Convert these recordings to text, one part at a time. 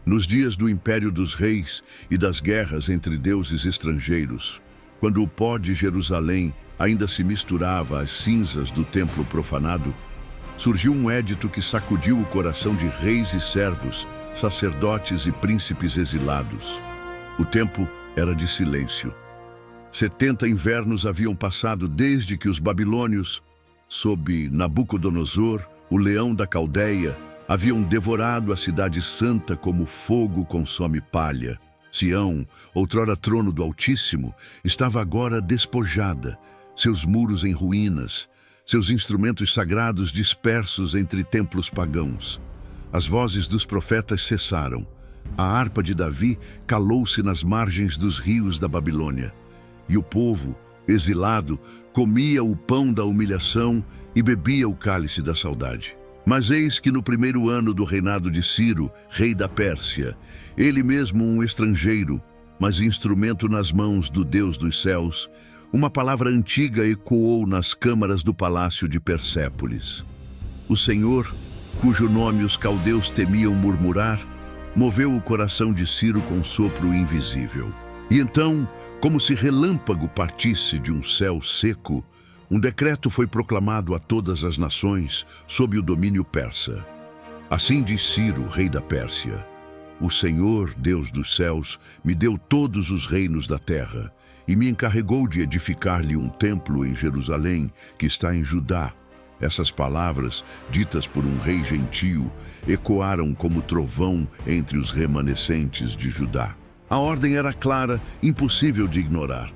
Nos dias do império dos reis e das guerras entre deuses estrangeiros, quando o pó de Jerusalém ainda se misturava às cinzas do templo profanado, surgiu um édito que sacudiu o coração de reis e servos, sacerdotes e príncipes exilados. O tempo era de silêncio. 70 invernos haviam passado desde que os babilônios, sob Nabucodonosor, o leão da Caldeia, haviam devorado a cidade santa como fogo consome palha. Sião, outrora trono do Altíssimo, estava agora despojada, seus muros em ruínas, seus instrumentos sagrados dispersos entre templos pagãos. As vozes dos profetas cessaram. A harpa de Davi calou-se nas margens dos rios da Babilônia. E o povo, exilado, comia o pão da humilhação e bebia o cálice da saudade. Mas eis que no primeiro ano do reinado de Ciro, rei da Pérsia, ele mesmo um estrangeiro, mas instrumento nas mãos do Deus dos céus, uma palavra antiga ecoou nas câmaras do palácio de Persépolis. O Senhor, cujo nome os caldeus temiam murmurar, moveu o coração de Ciro com sopro invisível. E então, como se relâmpago partisse de um céu seco, um decreto foi proclamado a todas as nações sob o domínio persa. Assim diz Ciro, rei da Pérsia: o Senhor, Deus dos céus, me deu todos os reinos da terra e me encarregou de edificar-lhe um templo em Jerusalém, que está em Judá. Essas palavras, ditas por um rei gentio, ecoaram como trovão entre os remanescentes de Judá. A ordem era clara, impossível de ignorar.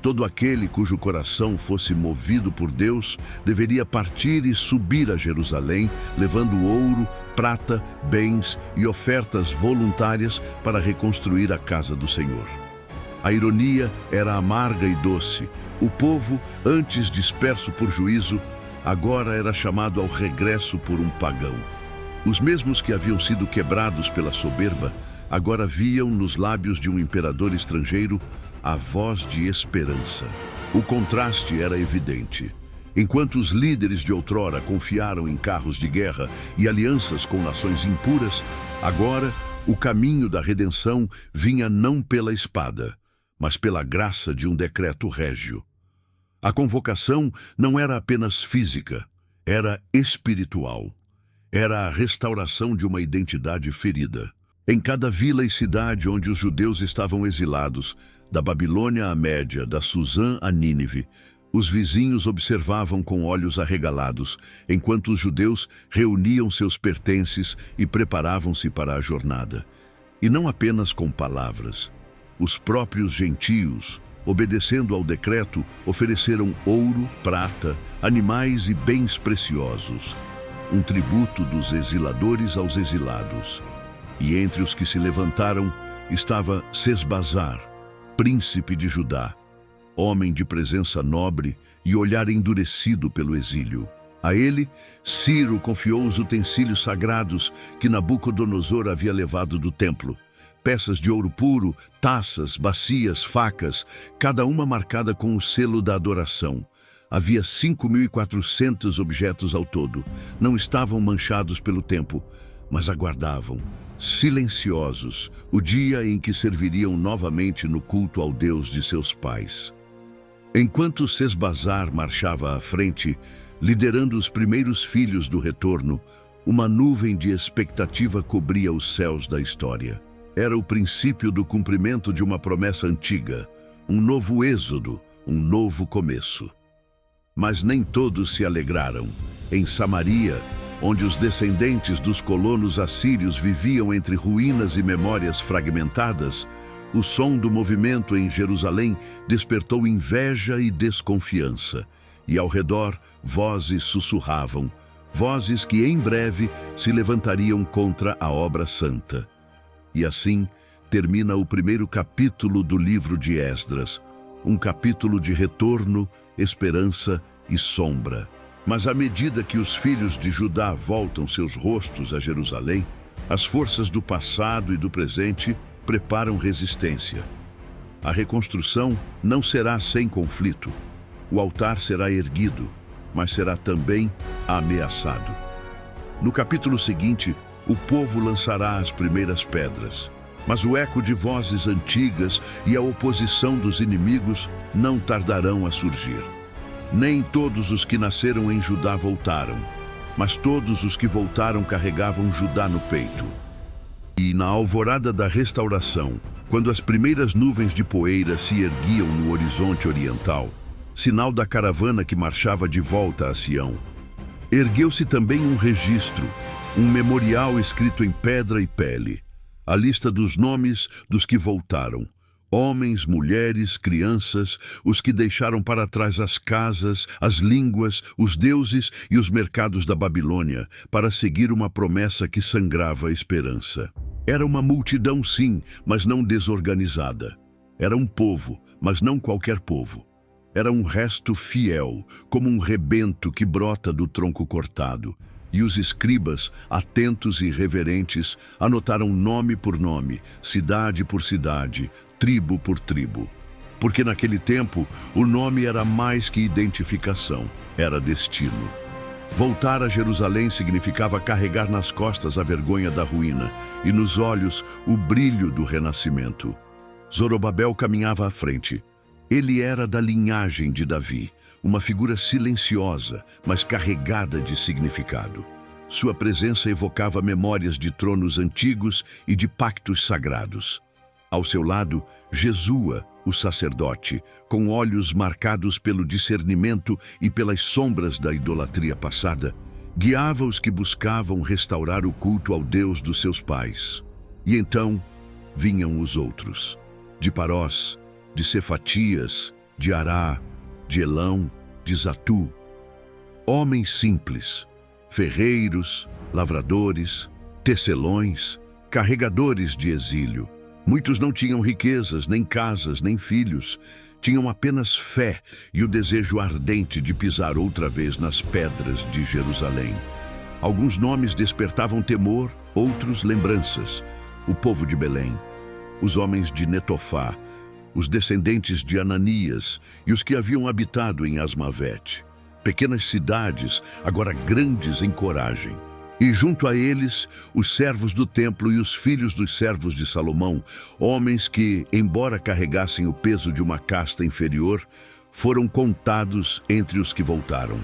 Todo aquele cujo coração fosse movido por Deus deveria partir e subir a Jerusalém, levando ouro, prata, bens e ofertas voluntárias para reconstruir a casa do Senhor. A ironia era amarga e doce. O povo, antes disperso por juízo, agora era chamado ao regresso por um pagão. Os mesmos que haviam sido quebrados pela soberba, agora viam nos lábios de um imperador estrangeiro a voz de esperança. O contraste era evidente. Enquanto os líderes de outrora confiaram em carros de guerra e alianças com nações impuras, agora o caminho da redenção vinha não pela espada, mas pela graça de um decreto régio. A convocação não era apenas física, era espiritual. Era a restauração de uma identidade ferida. Em cada vila e cidade onde os judeus estavam exilados, da Babilônia à Média, da Suzã a Nínive, os vizinhos observavam com olhos arregalados, enquanto os judeus reuniam seus pertences e preparavam-se para a jornada. E não apenas com palavras. Os próprios gentios, obedecendo ao decreto, ofereceram ouro, prata, animais e bens preciosos, um tributo dos exiladores aos exilados. E entre os que se levantaram estava Sesbazar, príncipe de Judá, homem de presença nobre e olhar endurecido pelo exílio. A ele, Ciro confiou os utensílios sagrados que Nabucodonosor havia levado do templo. Peças de ouro puro, taças, bacias, facas, cada uma marcada com o selo da adoração. Havia 5.400 objetos ao todo. Não estavam manchados pelo tempo, mas aguardavam, silenciosos, o dia em que serviriam novamente no culto ao Deus de seus pais. Enquanto Sesbazar marchava à frente, liderando os primeiros filhos do retorno, uma nuvem de expectativa cobria os céus da história. Era o princípio do cumprimento de uma promessa antiga, um novo êxodo, um novo começo. Mas nem todos se alegraram. Em Samaria, onde os descendentes dos colonos assírios viviam entre ruínas e memórias fragmentadas, o som do movimento em Jerusalém despertou inveja e desconfiança, e ao redor vozes sussurravam, vozes que em breve se levantariam contra a obra santa. E assim termina o primeiro capítulo do livro de Esdras, um capítulo de retorno, esperança e sombra. Mas à medida que os filhos de Judá voltam seus rostos a Jerusalém, as forças do passado e do presente preparam resistência. A reconstrução não será sem conflito. O altar será erguido, mas será também ameaçado. No capítulo seguinte, o povo lançará as primeiras pedras. Mas o eco de vozes antigas e a oposição dos inimigos não tardarão a surgir. Nem todos os que nasceram em Judá voltaram, mas todos os que voltaram carregavam Judá no peito. E na alvorada da restauração, quando as primeiras nuvens de poeira se erguiam no horizonte oriental, sinal da caravana que marchava de volta a Sião, ergueu-se também um registro, um memorial escrito em pedra e pele, a lista dos nomes dos que voltaram, homens, mulheres, crianças, os que deixaram para trás as casas, as línguas, os deuses e os mercados da Babilônia, para seguir uma promessa que sangrava a esperança. Era uma multidão, sim, mas não desorganizada. Era um povo, mas não qualquer povo. Era um resto fiel, como um rebento que brota do tronco cortado. E os escribas, atentos e reverentes, anotaram nome por nome, cidade por cidade, tribo por tribo. Porque naquele tempo, o nome era mais que identificação, era destino. Voltar a Jerusalém significava carregar nas costas a vergonha da ruína e nos olhos o brilho do renascimento. Zorobabel caminhava à frente. Ele era da linhagem de Davi, uma figura silenciosa, mas carregada de significado. Sua presença evocava memórias de tronos antigos e de pactos sagrados. Ao seu lado, Jesua, o sacerdote, com olhos marcados pelo discernimento e pelas sombras da idolatria passada, guiava os que buscavam restaurar o culto ao Deus dos seus pais. E então vinham os outros, de Parós, de Cefatias, de Ará, de Elão, de Zatu. Homens simples, ferreiros, lavradores, tecelões, carregadores de exílio. Muitos não tinham riquezas, nem casas, nem filhos. Tinham apenas fé e o desejo ardente de pisar outra vez nas pedras de Jerusalém. Alguns nomes despertavam temor, outros lembranças. O povo de Belém, os homens de Netofá, os descendentes de Ananias e os que haviam habitado em Asmavete. Pequenas cidades, agora grandes em coragem. E junto a eles, os servos do templo e os filhos dos servos de Salomão, homens que, embora carregassem o peso de uma casta inferior, foram contados entre os que voltaram.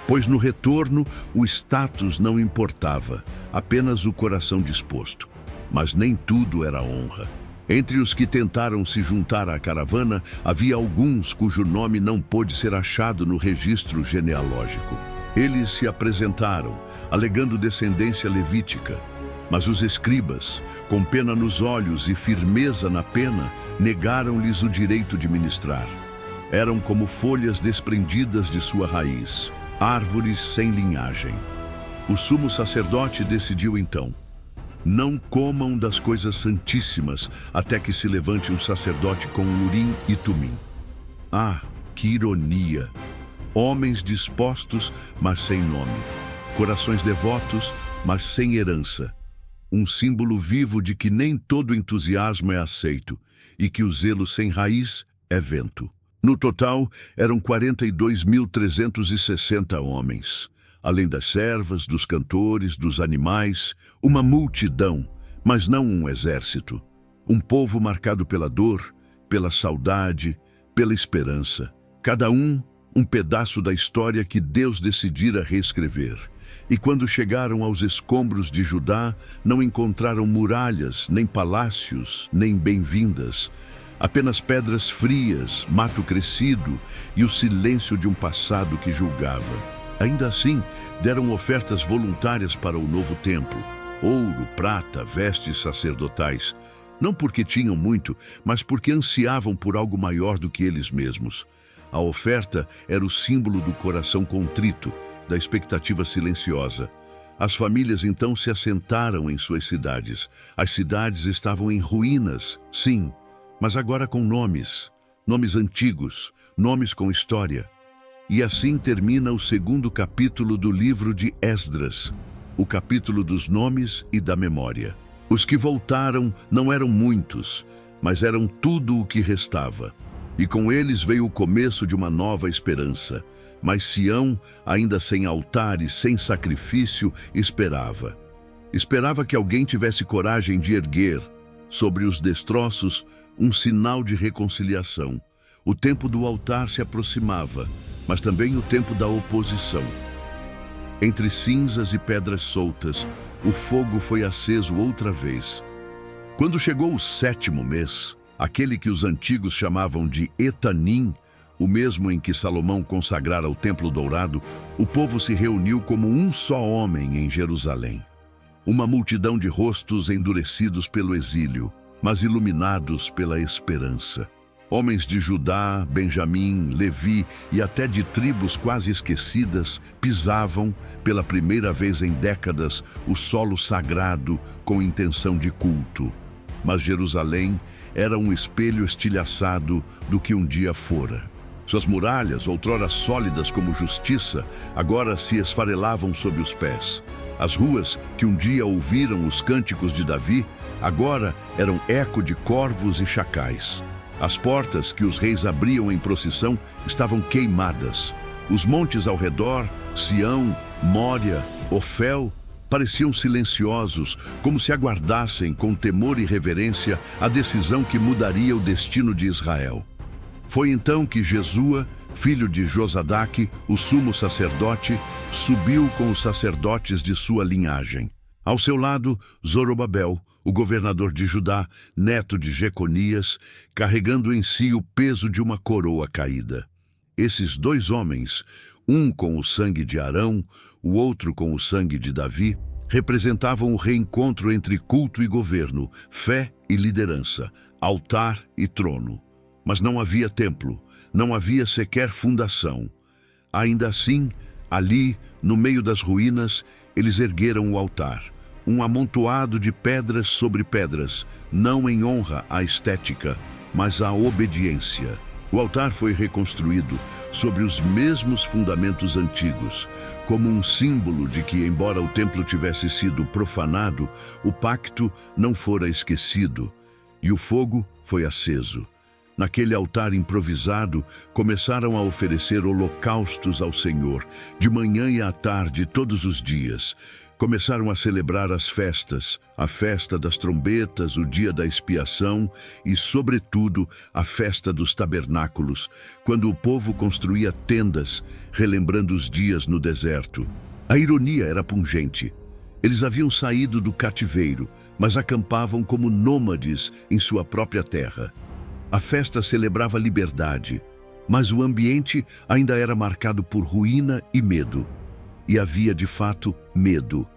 Pois no retorno, o status não importava, apenas o coração disposto. Mas nem tudo era honra. Entre os que tentaram se juntar à caravana, havia alguns cujo nome não pôde ser achado no registro genealógico. Eles se apresentaram, alegando descendência levítica, mas os escribas, com pena nos olhos e firmeza na pena, negaram-lhes o direito de ministrar. Eram como folhas desprendidas de sua raiz, árvores sem linhagem. O sumo sacerdote decidiu então: não comam das coisas santíssimas até que se levante um sacerdote com Urim e Tumim. Ah, que ironia! Homens dispostos, mas sem nome. Corações devotos, mas sem herança. Um símbolo vivo de que nem todo entusiasmo é aceito e que o zelo sem raiz é vento. No total, eram 42.360 homens. Além das servas, dos cantores, dos animais, uma multidão, mas não um exército. Um povo marcado pela dor, pela saudade, pela esperança. Cada um pedaço da história que Deus decidira reescrever. E quando chegaram aos escombros de Judá, não encontraram muralhas, nem palácios, nem bem-vindas. Apenas pedras frias, mato crescido e o silêncio de um passado que julgava. Ainda assim, deram ofertas voluntárias para o novo templo. Ouro, prata, vestes sacerdotais. Não porque tinham muito, mas porque ansiavam por algo maior do que eles mesmos. A oferta era o símbolo do coração contrito, da expectativa silenciosa. As famílias então se assentaram em suas cidades. As cidades estavam em ruínas, sim, mas agora com nomes. Nomes antigos, nomes com história. E assim termina o segundo capítulo do livro de Esdras, o capítulo dos nomes e da memória. Os que voltaram não eram muitos, mas eram tudo o que restava. E com eles veio o começo de uma nova esperança. Mas Sião, ainda sem altar e sem sacrifício, esperava. Esperava que alguém tivesse coragem de erguer, sobre os destroços, um sinal de reconciliação. O tempo do altar se aproximava, mas também o tempo da oposição. Entre cinzas e pedras soltas, o fogo foi aceso outra vez. Quando chegou o 7º mês, aquele que os antigos chamavam de Etanim, o mesmo em que Salomão consagrara o Templo Dourado, o povo se reuniu como um só homem em Jerusalém. Uma multidão de rostos endurecidos pelo exílio, mas iluminados pela esperança. Homens de Judá, Benjamim, Levi e até de tribos quase esquecidas pisavam, pela primeira vez em décadas, o solo sagrado com intenção de culto. Mas Jerusalém era um espelho estilhaçado do que um dia fora. Suas muralhas, outrora sólidas como justiça, agora se esfarelavam sob os pés. As ruas que um dia ouviram os cânticos de Davi, agora eram eco de corvos e chacais. As portas que os reis abriam em procissão estavam queimadas. Os montes ao redor, Sião, Mória, Ofel, pareciam silenciosos, como se aguardassem com temor e reverência a decisão que mudaria o destino de Israel. Foi então que Jesua, filho de Josadaque, o sumo sacerdote, subiu com os sacerdotes de sua linhagem. Ao seu lado, Zorobabel, o governador de Judá, neto de Jeconias, carregando em si o peso de uma coroa caída. Esses dois homens, um com o sangue de Arão, o outro com o sangue de Davi, representavam o reencontro entre culto e governo, fé e liderança, altar e trono. Mas não havia templo, não havia sequer fundação. Ainda assim, ali, no meio das ruínas, eles ergueram o altar, um amontoado de pedras sobre pedras, não em honra à estética, mas à obediência. O altar foi reconstruído sobre os mesmos fundamentos antigos, como um símbolo de que, embora o templo tivesse sido profanado, o pacto não fora esquecido, e o fogo foi aceso. Naquele altar improvisado, começaram a oferecer holocaustos ao Senhor, de manhã e à tarde, todos os dias. Começaram a celebrar as festas, a festa das trombetas, o dia da expiação e, sobretudo, a festa dos tabernáculos, quando o povo construía tendas, relembrando os dias no deserto. A ironia era pungente. Eles haviam saído do cativeiro, mas acampavam como nômades em sua própria terra. A festa celebrava liberdade, mas o ambiente ainda era marcado por ruína e medo. E havia, de fato, medo,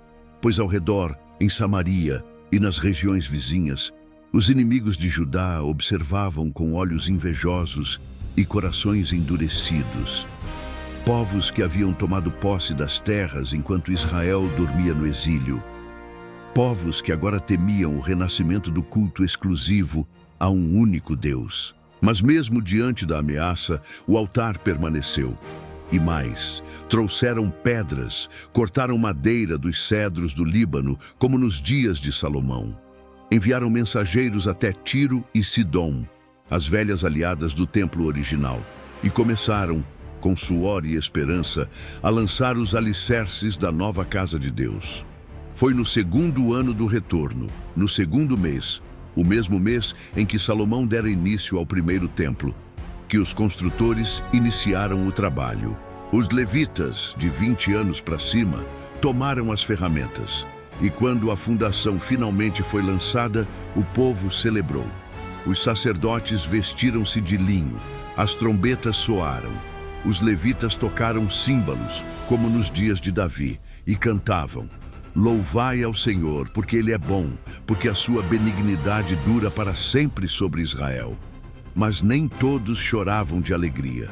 pois ao redor, em Samaria e nas regiões vizinhas, os inimigos de Judá observavam com olhos invejosos e corações endurecidos. Povos que haviam tomado posse das terras enquanto Israel dormia no exílio. Povos que agora temiam o renascimento do culto exclusivo a um único Deus. Mas mesmo diante da ameaça, o altar permaneceu. E mais, trouxeram pedras, cortaram madeira dos cedros do Líbano, como nos dias de Salomão. Enviaram mensageiros até Tiro e Sidom, as velhas aliadas do templo original, e começaram, com suor e esperança, a lançar os alicerces da nova casa de Deus. Foi no 2º ano do retorno, no 2º mês, o mesmo mês em que Salomão dera início ao primeiro templo, que os construtores iniciaram o trabalho. Os levitas, de 20 anos para cima, tomaram as ferramentas. E quando a fundação finalmente foi lançada, o povo celebrou. Os sacerdotes vestiram-se de linho, as trombetas soaram. Os levitas tocaram símbolos, como nos dias de Davi, e cantavam: Louvai ao Senhor, porque Ele é bom, porque a sua benignidade dura para sempre sobre Israel. Mas nem todos choravam de alegria.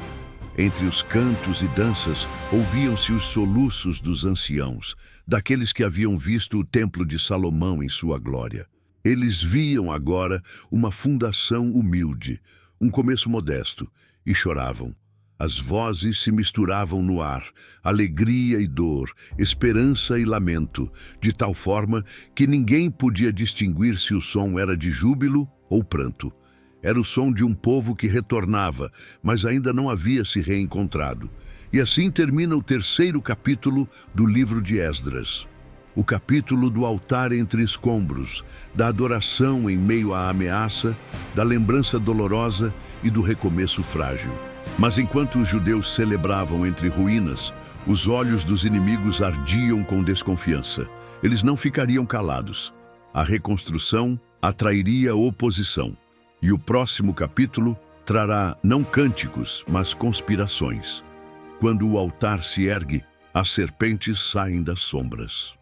Entre os cantos e danças, ouviam-se os soluços dos anciãos, daqueles que haviam visto o templo de Salomão em sua glória. Eles viam agora uma fundação humilde, um começo modesto, e choravam. As vozes se misturavam no ar, alegria e dor, esperança e lamento, de tal forma que ninguém podia distinguir se o som era de júbilo ou pranto. Era o som de um povo que retornava, mas ainda não havia se reencontrado. E assim termina o 3º capítulo do livro de Esdras. o capítulo do altar entre escombros, da adoração em meio à ameaça, da lembrança dolorosa e do recomeço frágil. Mas enquanto os judeus celebravam entre ruínas, os olhos dos inimigos ardiam com desconfiança. Eles não ficariam calados. A reconstrução atrairia oposição. E o próximo capítulo trará não cânticos, mas conspirações. Quando o altar se ergue, as serpentes saem das sombras.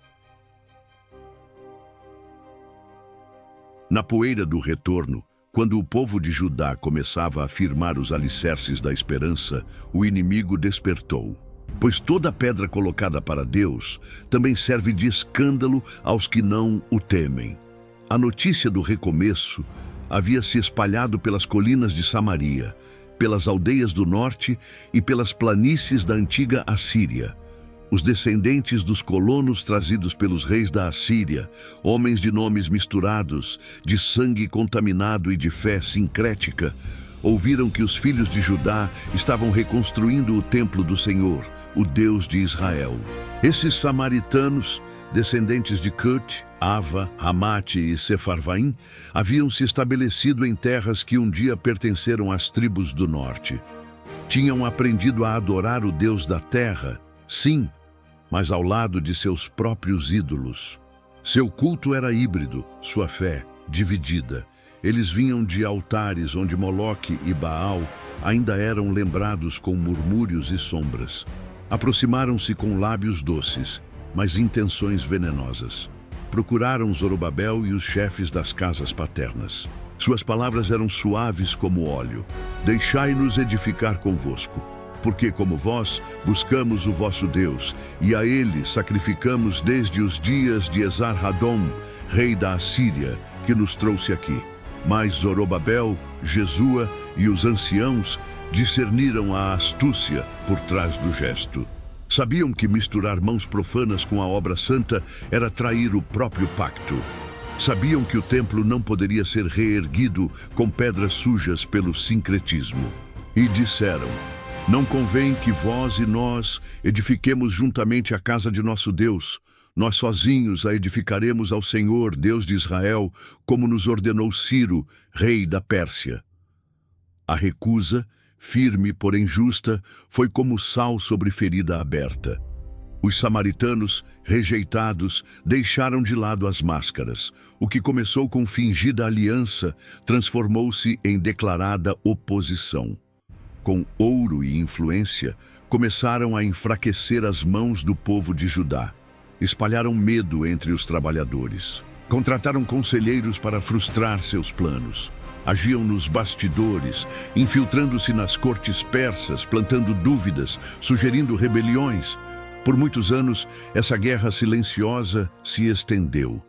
Na poeira do retorno, quando o povo de Judá começava a firmar os alicerces da esperança, o inimigo despertou. Pois toda pedra colocada para Deus também serve de escândalo aos que não o temem. A notícia do recomeço havia se espalhado pelas colinas de Samaria, pelas aldeias do norte e pelas planícies da antiga Assíria. Os descendentes dos colonos trazidos pelos reis da Assíria, homens de nomes misturados, de sangue contaminado e de fé sincrética, ouviram que os filhos de Judá estavam reconstruindo o templo do Senhor, o Deus de Israel. Esses samaritanos, descendentes de Cut, Ava, Ramate e Sefarvaim, haviam se estabelecido em terras que um dia pertenceram às tribos do norte. Tinham aprendido a adorar o Deus da terra, sim, mas ao lado de seus próprios ídolos. Seu culto era híbrido, sua fé dividida. Eles vinham de altares onde Moloque e Baal ainda eram lembrados com murmúrios e sombras. Aproximaram-se com lábios doces, mas intenções venenosas. Procuraram Zorobabel e os chefes das casas paternas. Suas palavras eram suaves como óleo. Deixai-nos edificar convosco, porque como vós buscamos o vosso Deus, e a ele sacrificamos desde os dias de Esar-Hadom, rei da Assíria, que nos trouxe aqui. Mas Zorobabel, Jesua e os anciãos discerniram a astúcia por trás do gesto. Sabiam que misturar mãos profanas com a obra santa era trair o próprio pacto. Sabiam que o templo não poderia ser reerguido com pedras sujas pelo sincretismo. E disseram: não convém que vós e nós edifiquemos juntamente a casa de nosso Deus. Nós sozinhos a edificaremos ao Senhor, Deus de Israel, como nos ordenou Ciro, rei da Pérsia. A recusa, firme porém justa, foi como sal sobre ferida aberta. Os samaritanos, rejeitados, deixaram de lado as máscaras. O que começou com fingida aliança transformou-se em declarada oposição. Com ouro e influência, começaram a enfraquecer as mãos do povo de Judá. Espalharam medo entre os trabalhadores. Contrataram conselheiros para frustrar seus planos. Agiam nos bastidores, infiltrando-se nas cortes persas, plantando dúvidas, sugerindo rebeliões. Por muitos anos, essa guerra silenciosa se estendeu.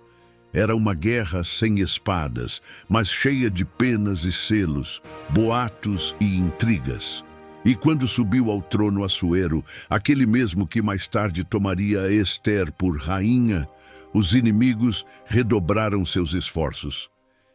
Era uma guerra sem espadas, mas cheia de penas e selos, boatos e intrigas. E quando subiu ao trono Assuero, aquele mesmo que mais tarde tomaria Ester por rainha, os inimigos redobraram seus esforços.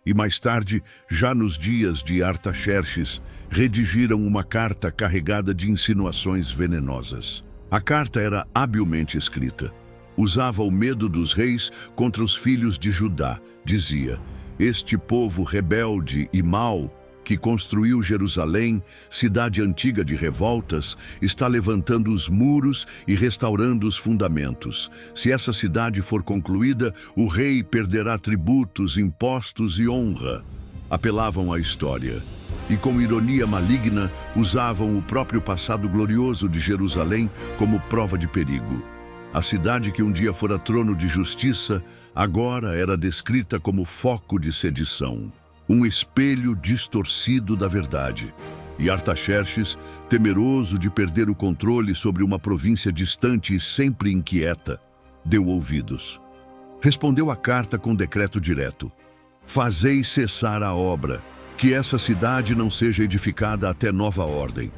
E mais tarde, já nos dias de Artaxerxes, redigiram uma carta carregada de insinuações venenosas. A carta era habilmente escrita. Usava o medo dos reis contra os filhos de Judá. Dizia: este povo rebelde e mau, que construiu Jerusalém, cidade antiga de revoltas, está levantando os muros e restaurando os fundamentos. Se essa cidade for concluída, o rei perderá tributos, impostos e honra. Apelavam à história. E com ironia maligna, usavam o próprio passado glorioso de Jerusalém como prova de perigo. A cidade que um dia fora trono de justiça, agora era descrita como foco de sedição. Um espelho distorcido da verdade. E Artaxerxes, temeroso de perder o controle sobre uma província distante e sempre inquieta, deu ouvidos. Respondeu à carta com decreto direto: fazei cessar a obra, que essa cidade não seja edificada até nova ordem.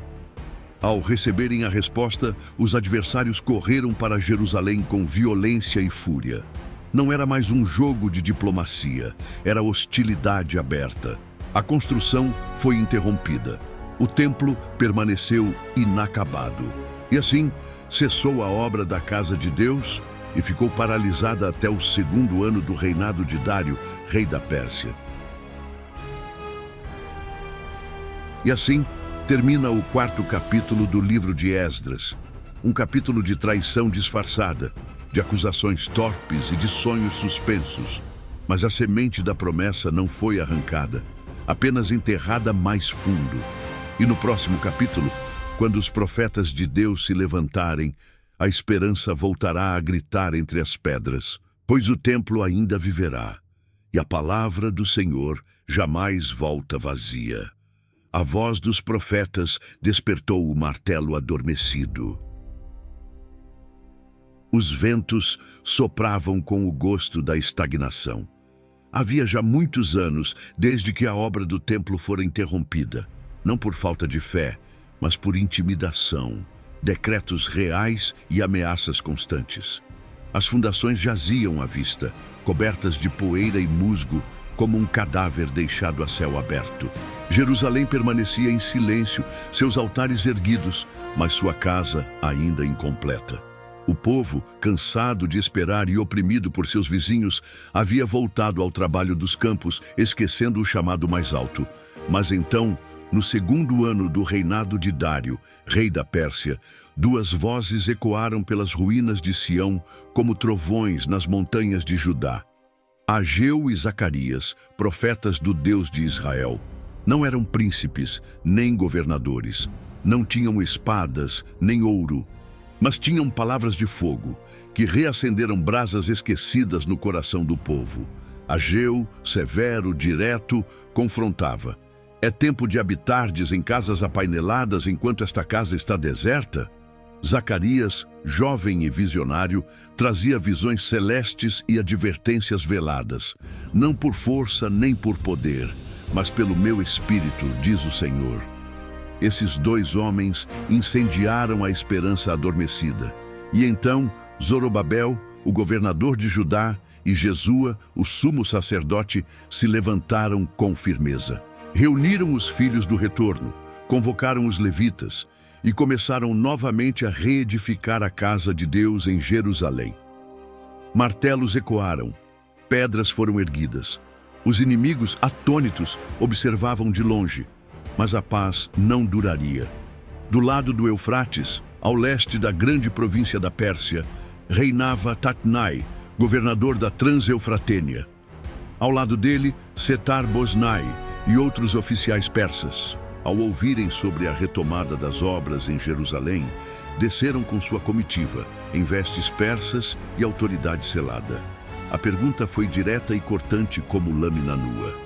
Ao receberem a resposta, os adversários correram para Jerusalém com violência e fúria. Não era mais um jogo de diplomacia, era hostilidade aberta. A construção foi interrompida. O templo permaneceu inacabado. E assim, cessou a obra da casa de Deus e ficou paralisada até o 2º ano do reinado de Dário, rei da Pérsia. E assim termina o 4º capítulo do livro de Esdras, um capítulo de traição disfarçada, de acusações torpes e de sonhos suspensos. Mas a semente da promessa não foi arrancada, apenas enterrada mais fundo. E no próximo capítulo, quando os profetas de Deus se levantarem, a esperança voltará a gritar entre as pedras, pois o templo ainda viverá, e a palavra do Senhor jamais volta vazia. A voz dos profetas despertou o martelo adormecido. Os ventos sopravam com o gosto da estagnação. Havia já muitos anos desde que a obra do templo fora interrompida, não por falta de fé, mas por intimidação, decretos reais e ameaças constantes. As fundações jaziam à vista, cobertas de poeira e musgo, como um cadáver deixado a céu aberto. Jerusalém permanecia em silêncio, seus altares erguidos, mas sua casa ainda incompleta. O povo, cansado de esperar e oprimido por seus vizinhos, havia voltado ao trabalho dos campos, esquecendo o chamado mais alto. Mas então, no 2º ano do reinado de Dário, rei da Pérsia, 2 vozes ecoaram pelas ruínas de Sião como trovões nas montanhas de Judá. Ageu e Zacarias, profetas do Deus de Israel, não eram príncipes, nem governadores, não tinham espadas, nem ouro, mas tinham palavras de fogo, que reacenderam brasas esquecidas no coração do povo. Ageu, severo, direto, confrontava. É tempo de habitardes em casas apaineladas enquanto esta casa está deserta? Zacarias, jovem e visionário, trazia visões celestes e advertências veladas, não por força nem por poder, mas pelo meu espírito, diz o Senhor. Esses 2 homens incendiaram a esperança adormecida. E então, Zorobabel, o governador de Judá, e Jesua, o sumo sacerdote, se levantaram com firmeza. Reuniram os filhos do retorno, convocaram os levitas e começaram novamente a reedificar a casa de Deus em Jerusalém. Martelos ecoaram, pedras foram erguidas. Os inimigos, atônitos, observavam de longe, mas a paz não duraria. Do lado do Eufrates, ao leste da grande província da Pérsia, reinava Tatnai, governador da Transeufratênia. Ao lado dele, Setar-Boznai e outros oficiais persas. Ao ouvirem sobre a retomada das obras em Jerusalém, desceram com sua comitiva, em vestes persas e autoridade selada. A pergunta foi direta e cortante como lâmina nua.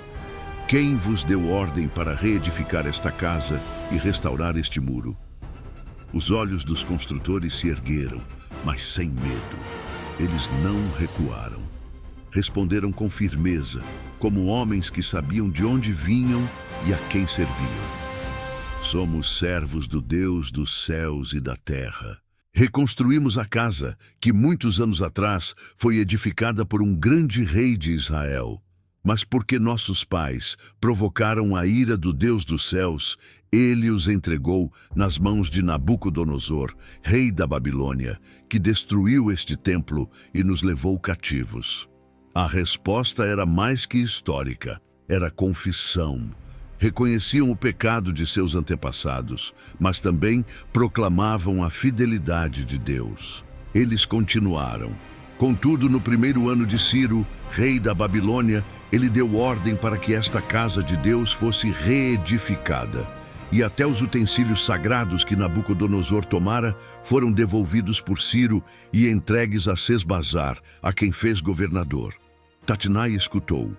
Quem vos deu ordem para reedificar esta casa e restaurar este muro? Os olhos dos construtores se ergueram, mas sem medo. Eles não recuaram. Responderam com firmeza, como homens que sabiam de onde vinham e a quem serviam. Somos servos do Deus dos céus e da terra. Reconstruímos a casa que muitos anos atrás foi edificada por um grande rei de Israel. Mas porque nossos pais provocaram a ira do Deus dos céus, ele os entregou nas mãos de Nabucodonosor, rei da Babilônia, que destruiu este templo e nos levou cativos. A resposta era mais que histórica, era confissão. Reconheciam o pecado de seus antepassados, mas também proclamavam a fidelidade de Deus. Eles continuaram. Contudo, no 1º ano de Ciro, rei da Babilônia, ele deu ordem para que esta casa de Deus fosse reedificada. E até os utensílios sagrados que Nabucodonosor tomara foram devolvidos por Ciro e entregues a Sesbazar, a quem fez governador. Tatnai escutou.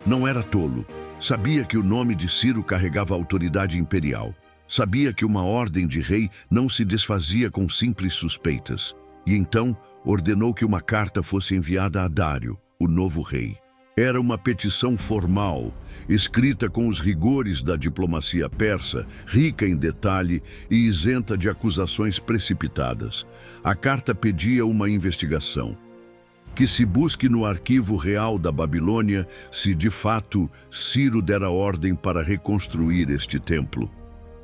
Não era tolo. Sabia que o nome de Ciro carregava autoridade imperial. Sabia que uma ordem de rei não se desfazia com simples suspeitas. E então ordenou que uma carta fosse enviada a Dário, o novo rei. Era uma petição formal, escrita com os rigores da diplomacia persa, rica em detalhe e isenta de acusações precipitadas. A carta pedia uma investigação. Que se busque no arquivo real da Babilônia se de fato Ciro dera ordem para reconstruir este templo.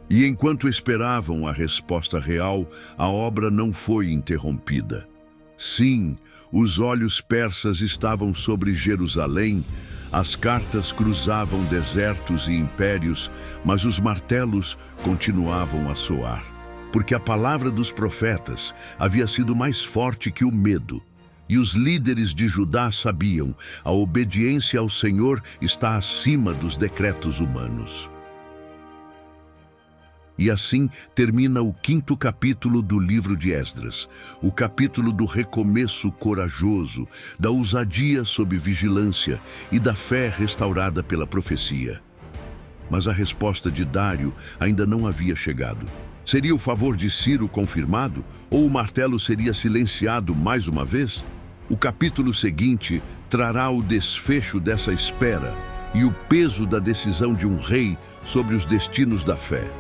E enquanto esperavam a resposta real, a obra não foi interrompida. Sim, os olhos persas estavam sobre Jerusalém, as cartas cruzavam desertos e impérios, mas os martelos continuavam a soar. Porque a palavra dos profetas havia sido mais forte que o medo. E os líderes de Judá sabiam, a obediência ao Senhor está acima dos decretos humanos. E assim termina o 5º capítulo do livro de Esdras, o capítulo do recomeço corajoso, da ousadia sob vigilância e da fé restaurada pela profecia. Mas a resposta de Dário ainda não havia chegado. Seria o favor de Ciro confirmado, ou o martelo seria silenciado mais uma vez? O capítulo seguinte trará o desfecho dessa espera e o peso da decisão de um rei sobre os destinos da fé.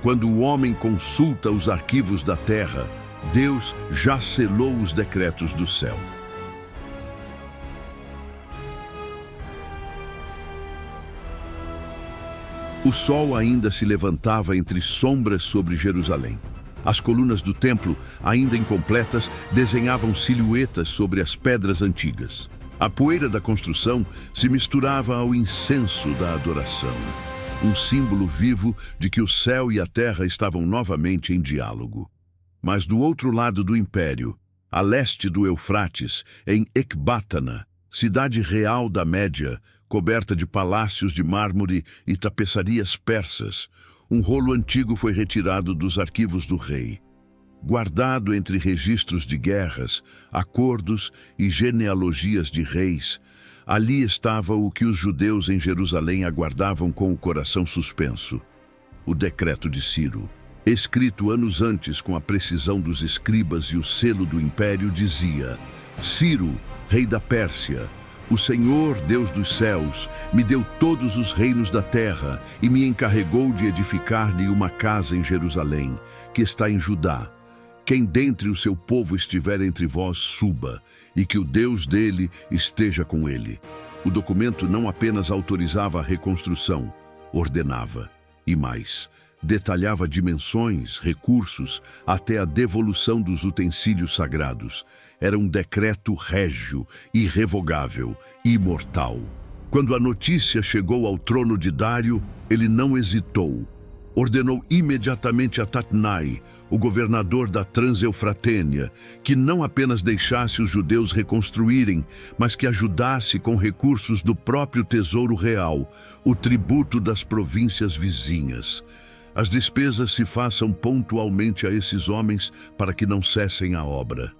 Quando o homem consulta os arquivos da terra, Deus já selou os decretos do céu. O sol ainda se levantava entre sombras sobre Jerusalém. As colunas do templo, ainda incompletas, desenhavam silhuetas sobre as pedras antigas. A poeira da construção se misturava ao incenso da adoração, um símbolo vivo de que o céu e a terra estavam novamente em diálogo. Mas do outro lado do império, a leste do Eufrates, em Ecbátana, cidade real da Média, coberta de palácios de mármore e tapeçarias persas, um rolo antigo foi retirado dos arquivos do rei. Guardado entre registros de guerras, acordos e genealogias de reis, ali estava o que os judeus em Jerusalém aguardavam com o coração suspenso: o decreto de Ciro. Escrito anos antes com a precisão dos escribas e o selo do império, dizia: Ciro, rei da Pérsia, o Senhor, Deus dos céus, me deu todos os reinos da terra e me encarregou de edificar-lhe uma casa em Jerusalém, que está em Judá. Quem dentre o seu povo estiver entre vós, suba, e que o Deus dele esteja com ele. O documento não apenas autorizava a reconstrução, ordenava, e mais, detalhava dimensões, recursos, até a devolução dos utensílios sagrados. Era um decreto régio, irrevogável, imortal. Quando a notícia chegou ao trono de Dário, ele não hesitou. Ordenou imediatamente a Tatnai, o governador da Transeufratênia, que não apenas deixasse os judeus reconstruírem, mas que ajudasse com recursos do próprio tesouro real, o tributo das províncias vizinhas. As despesas se façam pontualmente a esses homens para que não cessem a obra.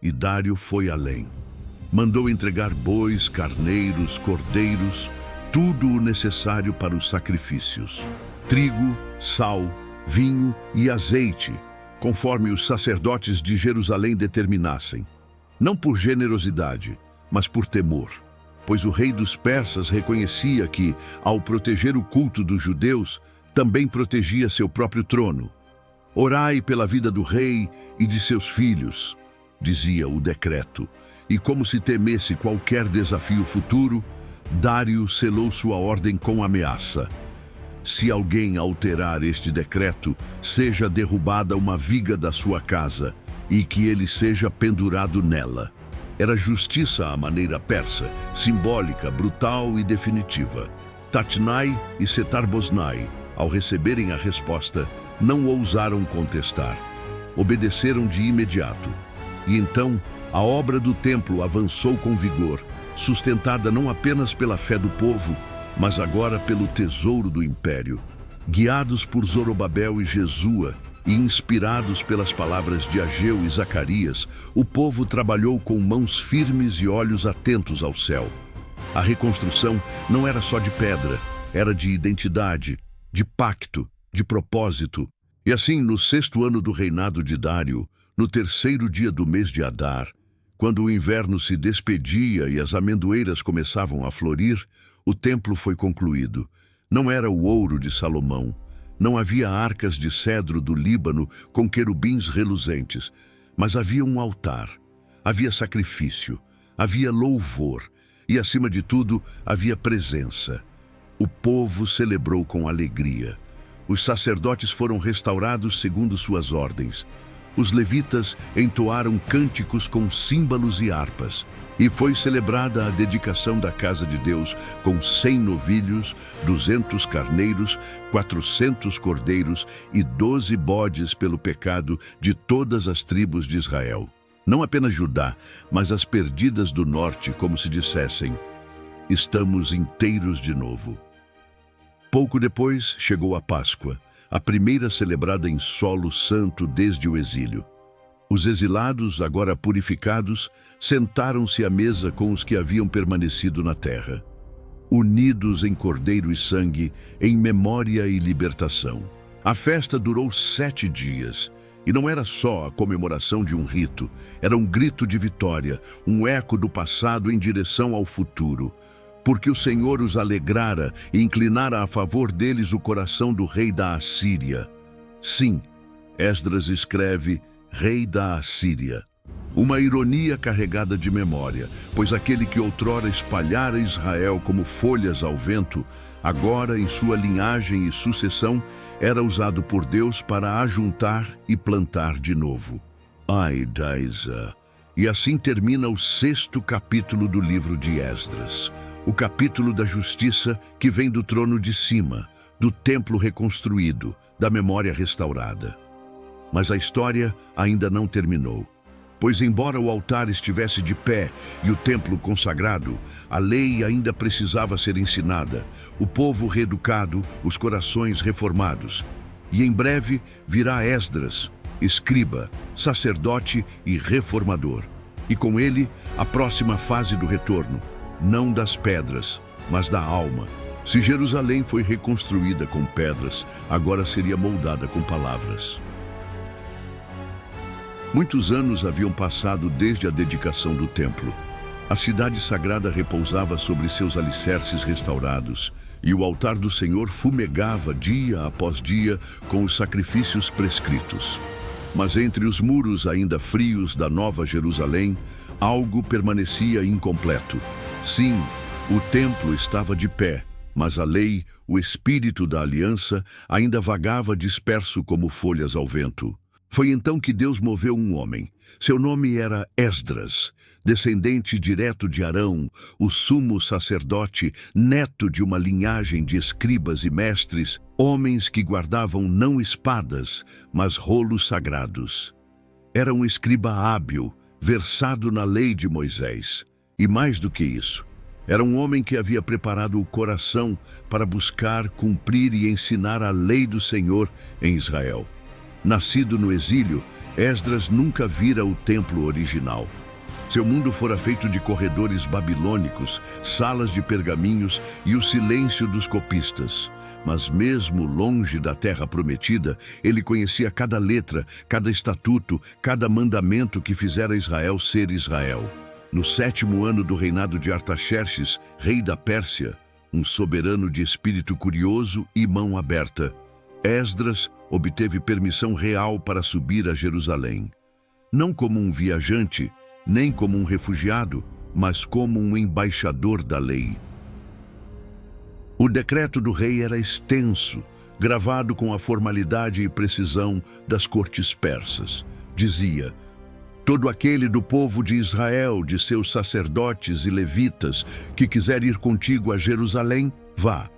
E Dário foi além. Mandou entregar bois, carneiros, cordeiros, tudo o necessário para os sacrifícios: trigo, sal, vinho e azeite, conforme os sacerdotes de Jerusalém determinassem. Não por generosidade, mas por temor, pois o rei dos persas reconhecia que, ao proteger o culto dos judeus, também protegia seu próprio trono. Orai pela vida do rei e de seus filhos, dizia o decreto, e como se temesse qualquer desafio futuro, Dário selou sua ordem com ameaça: se alguém alterar este decreto, seja derrubada uma viga da sua casa e que ele seja pendurado nela. Era justiça à maneira persa, simbólica, brutal e definitiva. Tatnai e Setar-Boznai, ao receberem a resposta, não ousaram contestar. Obedeceram de imediato. E então, a obra do templo avançou com vigor, sustentada não apenas pela fé do povo, mas agora pelo tesouro do império. Guiados por Zorobabel e Jesua, e inspirados pelas palavras de Ageu e Zacarias, o povo trabalhou com mãos firmes e olhos atentos ao céu. A reconstrução não era só de pedra, era de identidade, de pacto, de propósito. E assim, no 6º ano do reinado de Dário, no 3º dia do mês de Adar, quando o inverno se despedia e as amendoeiras começavam a florir, o templo foi concluído. Não era o ouro de Salomão, não havia arcas de cedro do Líbano com querubins reluzentes, mas havia um altar, havia sacrifício, havia louvor e, acima de tudo, havia presença. O povo celebrou com alegria. Os sacerdotes foram restaurados segundo suas ordens. os levitas entoaram cânticos com símbolos e harpas, e foi celebrada a dedicação da casa de Deus com 100 novilhos, 200 carneiros, 400 cordeiros e 12 bodes pelo pecado de todas as tribos de Israel. Não apenas Judá, mas as perdidas do norte, como se dissessem: estamos inteiros de novo. Pouco depois chegou a Páscoa, a primeira celebrada em solo santo desde o exílio. Os exilados, agora purificados, sentaram-se à mesa com os que haviam permanecido na terra, unidos em cordeiro e sangue, em memória e libertação. A festa durou 7 dias, e não era só a comemoração de um rito, era um grito de vitória, um eco do passado em direção ao futuro, porque o Senhor os alegrara e inclinara a favor deles o coração do rei da Assíria. Sim, Esdras escreve rei da Assíria. Uma ironia carregada de memória, pois aquele que outrora espalhara Israel como folhas ao vento, agora em sua linhagem e sucessão, era usado por Deus para ajuntar e plantar de novo. Ai, Daisa! E assim termina o 6º capítulo do livro de Esdras, o capítulo da justiça que vem do trono de cima, do templo reconstruído, da memória restaurada. Mas a história ainda não terminou, pois embora o altar estivesse de pé e o templo consagrado, a lei ainda precisava ser ensinada, o povo reeducado, os corações reformados. E em breve virá Esdras, escriba, sacerdote e reformador, e com ele a próxima fase do retorno, não das pedras, mas da alma. Se Jerusalém foi reconstruída com pedras, agora seria moldada com palavras. Muitos anos haviam passado desde a dedicação do templo. A cidade sagrada repousava sobre seus alicerces restaurados, e o altar do Senhor fumegava dia após dia com os sacrifícios prescritos. Mas entre os muros ainda frios da Nova Jerusalém, algo permanecia incompleto. Sim, o templo estava de pé, mas a lei, o espírito da aliança, ainda vagava disperso como folhas ao vento. Foi então que Deus moveu um homem. Seu nome era Esdras, descendente direto de Arão, o sumo sacerdote, neto de uma linhagem de escribas e mestres, homens que guardavam não espadas, mas rolos sagrados. Era um escriba hábil, versado na lei de Moisés. E mais do que isso, era um homem que havia preparado o coração para buscar, cumprir e ensinar a lei do Senhor em Israel. Nascido no exílio, Esdras nunca vira o templo original. Seu mundo fora feito de corredores babilônicos, salas de pergaminhos e o silêncio dos copistas. Mas mesmo longe da terra prometida, ele conhecia cada letra, cada estatuto, cada mandamento que fizera Israel ser Israel. No 7º ano do reinado de Artaxerxes, rei da Pérsia, um soberano de espírito curioso e mão aberta, Esdras obteve permissão real para subir a Jerusalém. Não como um viajante, nem como um refugiado, mas como um embaixador da lei. O decreto do rei era extenso, gravado com a formalidade e precisão das cortes persas. Dizia: todo aquele do povo de Israel, de seus sacerdotes e levitas, que quiser ir contigo a Jerusalém, vá.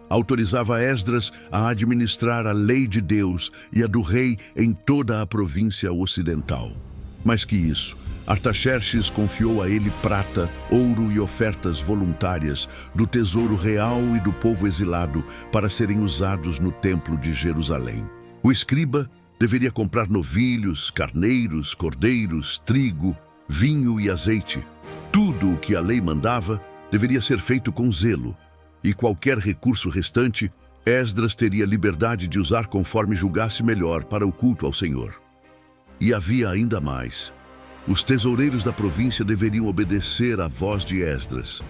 Autorizava Esdras a administrar a lei de Deus e a do rei em toda a província ocidental. Mais que isso, Artaxerxes confiou a ele prata, ouro e ofertas voluntárias do tesouro real e do povo exilado para serem usados no templo de Jerusalém. O escriba deveria comprar novilhos, carneiros, cordeiros, trigo, vinho e azeite. Tudo o que a lei mandava deveria ser feito com zelo. E qualquer recurso restante, Esdras teria liberdade de usar conforme julgasse melhor para o culto ao Senhor. E havia ainda mais. Os tesoureiros da província deveriam obedecer à voz de Esdras.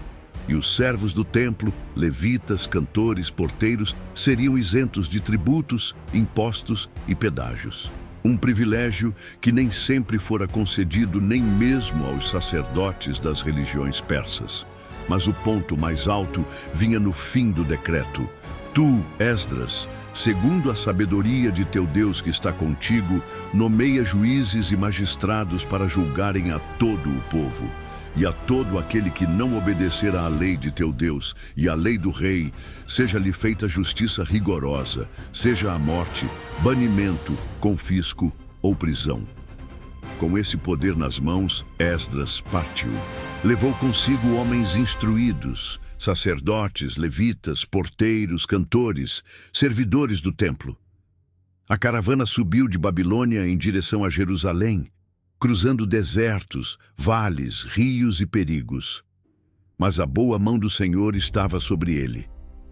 E os servos do templo, levitas, cantores, porteiros, seriam isentos de tributos, impostos e pedágios. Um privilégio que nem sempre fora concedido nem mesmo aos sacerdotes das religiões persas. Mas o ponto mais alto vinha no fim do decreto. Tu, Esdras, segundo a sabedoria de teu Deus que está contigo, nomeia juízes e magistrados para julgarem a todo o povo. E a todo aquele que não obedecer à lei de teu Deus e à lei do rei, seja-lhe feita justiça rigorosa, seja a morte, banimento, confisco ou prisão. Com esse poder nas mãos, Esdras partiu. Levou consigo homens instruídos, sacerdotes, levitas, porteiros, cantores, servidores do templo. A caravana subiu de Babilônia em direção a Jerusalém, cruzando desertos, vales, rios e perigos. Mas a boa mão do Senhor estava sobre ele.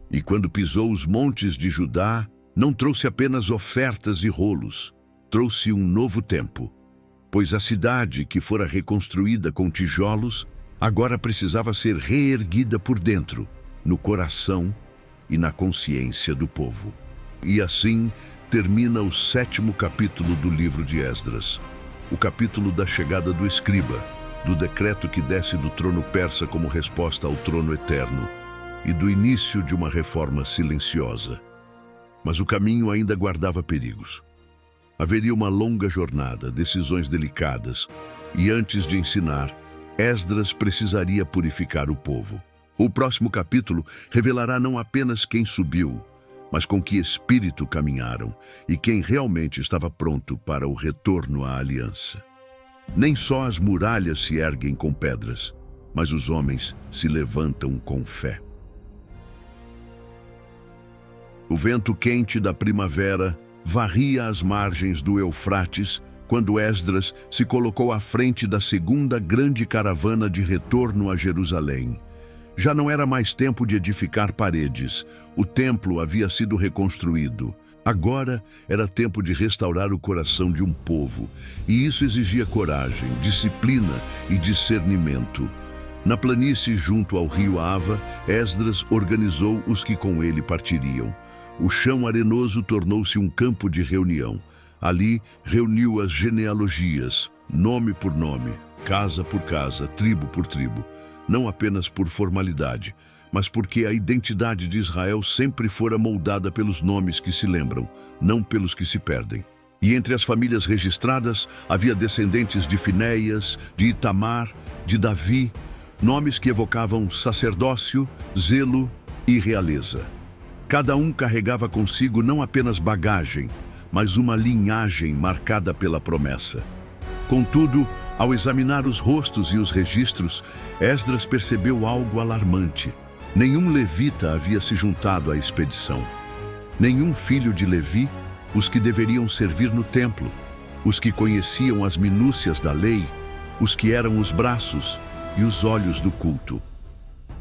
E quando pisou os montes de Judá, não trouxe apenas ofertas e rolos, trouxe um novo tempo. Pois a cidade, que fora reconstruída com tijolos, agora precisava ser reerguida por dentro, no coração e na consciência do povo. E assim termina o 7º capítulo do livro de Esdras. O capítulo da chegada do escriba, do decreto que desce do trono persa como resposta ao trono eterno e do início de uma reforma silenciosa. Mas o caminho ainda guardava perigos. Haveria uma longa jornada, decisões delicadas, e antes de ensinar, Esdras precisaria purificar o povo. O próximo capítulo revelará não apenas quem subiu, mas com que espírito caminharam e quem realmente estava pronto para o retorno à aliança. Nem só as muralhas se erguem com pedras, mas os homens se levantam com fé. O vento quente da primavera varria as margens do Eufrates quando Esdras se colocou à frente da segunda grande caravana de retorno a Jerusalém. Já não era mais tempo de edificar paredes. O templo havia sido reconstruído. Agora era tempo de restaurar o coração de um povo, e isso exigia coragem, disciplina e discernimento. Na planície junto ao rio Ava, Esdras organizou os que com ele partiriam. O chão arenoso tornou-se um campo de reunião. Ali reuniu as genealogias, nome por nome, casa por casa, tribo por tribo, não apenas por formalidade, mas porque a identidade de Israel sempre fora moldada pelos nomes que se lembram, não pelos que se perdem. E entre as famílias registradas havia descendentes de Finéias, de Itamar, de Davi, nomes que evocavam sacerdócio, zelo e realeza. Cada um carregava consigo não apenas bagagem, mas uma linhagem marcada pela promessa. Contudo, ao examinar os rostos e os registros, Esdras percebeu algo alarmante. Nenhum levita havia se juntado à expedição. Nenhum filho de Levi, os que deveriam servir no templo, os que conheciam as minúcias da lei, os que eram os braços e os olhos do culto.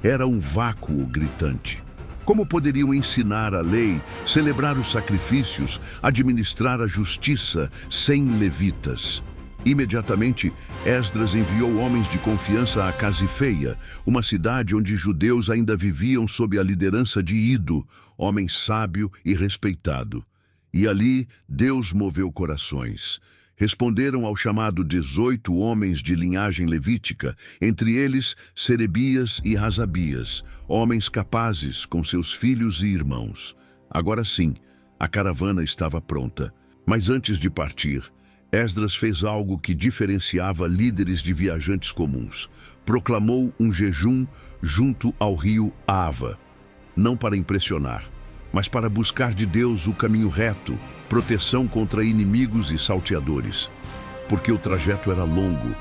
Era um vácuo gritante. Como poderiam ensinar a lei, celebrar os sacrifícios, administrar a justiça sem levitas? Imediatamente, Esdras enviou homens de confiança a Casifeia, uma cidade onde judeus ainda viviam sob a liderança de Ido, homem sábio e respeitado. E ali, Deus moveu corações. Responderam ao chamado 18 homens de linhagem levítica, entre eles Serebias e Razabias, homens capazes com seus filhos e irmãos. Agora sim, a caravana estava pronta. Mas antes de partir, Esdras fez algo que diferenciava líderes de viajantes comuns. Proclamou um jejum junto ao rio Ava, não para impressionar, mas para buscar de Deus o caminho reto, proteção contra inimigos e salteadores, porque o trajeto era longo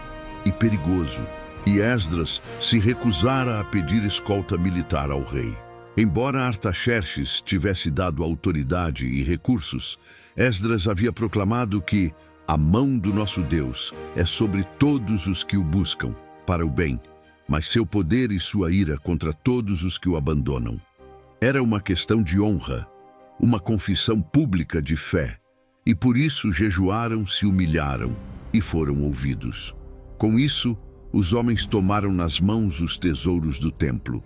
e perigoso, e Esdras se recusara a pedir escolta militar ao rei. Embora Artaxerxes tivesse dado autoridade e recursos, Esdras havia proclamado que a mão do nosso Deus é sobre todos os que o buscam, para o bem, mas seu poder e sua ira contra todos os que o abandonam. Era uma questão de honra, uma confissão pública de fé, e por isso jejuaram, se humilharam e foram ouvidos. Com isso, os homens tomaram nas mãos os tesouros do templo: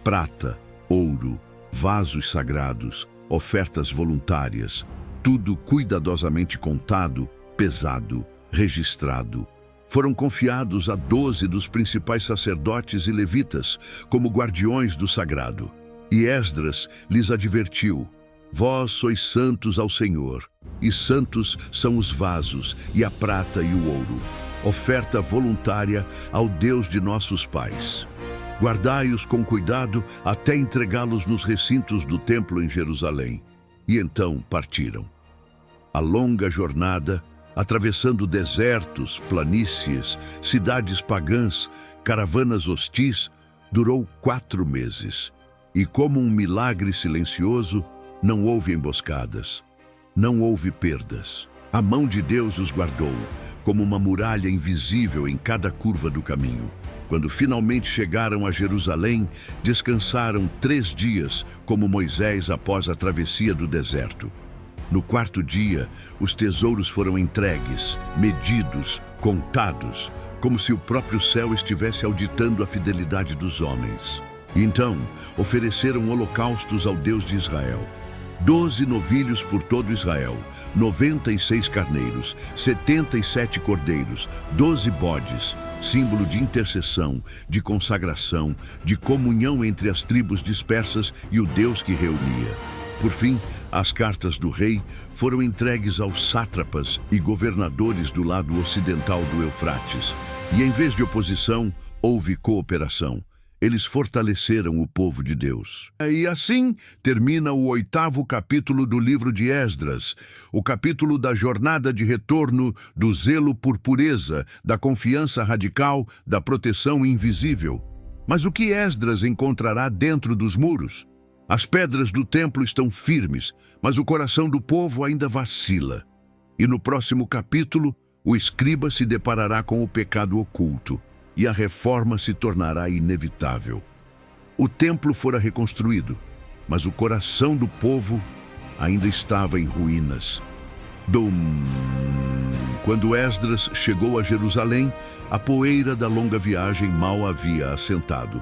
prata, ouro, vasos sagrados, ofertas voluntárias, tudo cuidadosamente contado, pesado, registrado. Foram confiados a 12 dos principais sacerdotes e levitas como guardiões do sagrado. E Esdras lhes advertiu: Vós sois santos ao Senhor, e santos são os vasos, e a prata e o ouro, oferta voluntária ao Deus de nossos pais. Guardai-os com cuidado até entregá-los nos recintos do templo em Jerusalém. E então partiram. A longa jornada, atravessando desertos, planícies, cidades pagãs, caravanas hostis, durou 4 meses. E como um milagre silencioso, não houve emboscadas, não houve perdas. A mão de Deus os guardou, como uma muralha invisível em cada curva do caminho. Quando finalmente chegaram a Jerusalém, descansaram 3 dias, como Moisés após a travessia do deserto. No 4º dia, os tesouros foram entregues, medidos, contados, como se o próprio céu estivesse auditando a fidelidade dos homens. E então, ofereceram holocaustos ao Deus de Israel. 12 novilhos por todo Israel, 96 carneiros, 77 cordeiros, 12 bodes, símbolo de intercessão, de consagração, de comunhão entre as tribos dispersas e o Deus que reunia. Por fim, as cartas do rei foram entregues aos sátrapas e governadores do lado ocidental do Eufrates, e em vez de oposição, houve cooperação. Eles fortaleceram o povo de Deus. E assim termina o 8º capítulo do livro de Esdras, o capítulo da jornada de retorno, do zelo por pureza, da confiança radical, da proteção invisível. Mas o que Esdras encontrará dentro dos muros? As pedras do templo estão firmes, mas o coração do povo ainda vacila. E no próximo capítulo, o escriba se deparará com o pecado oculto, e a reforma se tornará inevitável. O templo fora reconstruído, mas o coração do povo ainda estava em ruínas. Quando Esdras chegou a Jerusalém, a poeira da longa viagem mal havia assentado.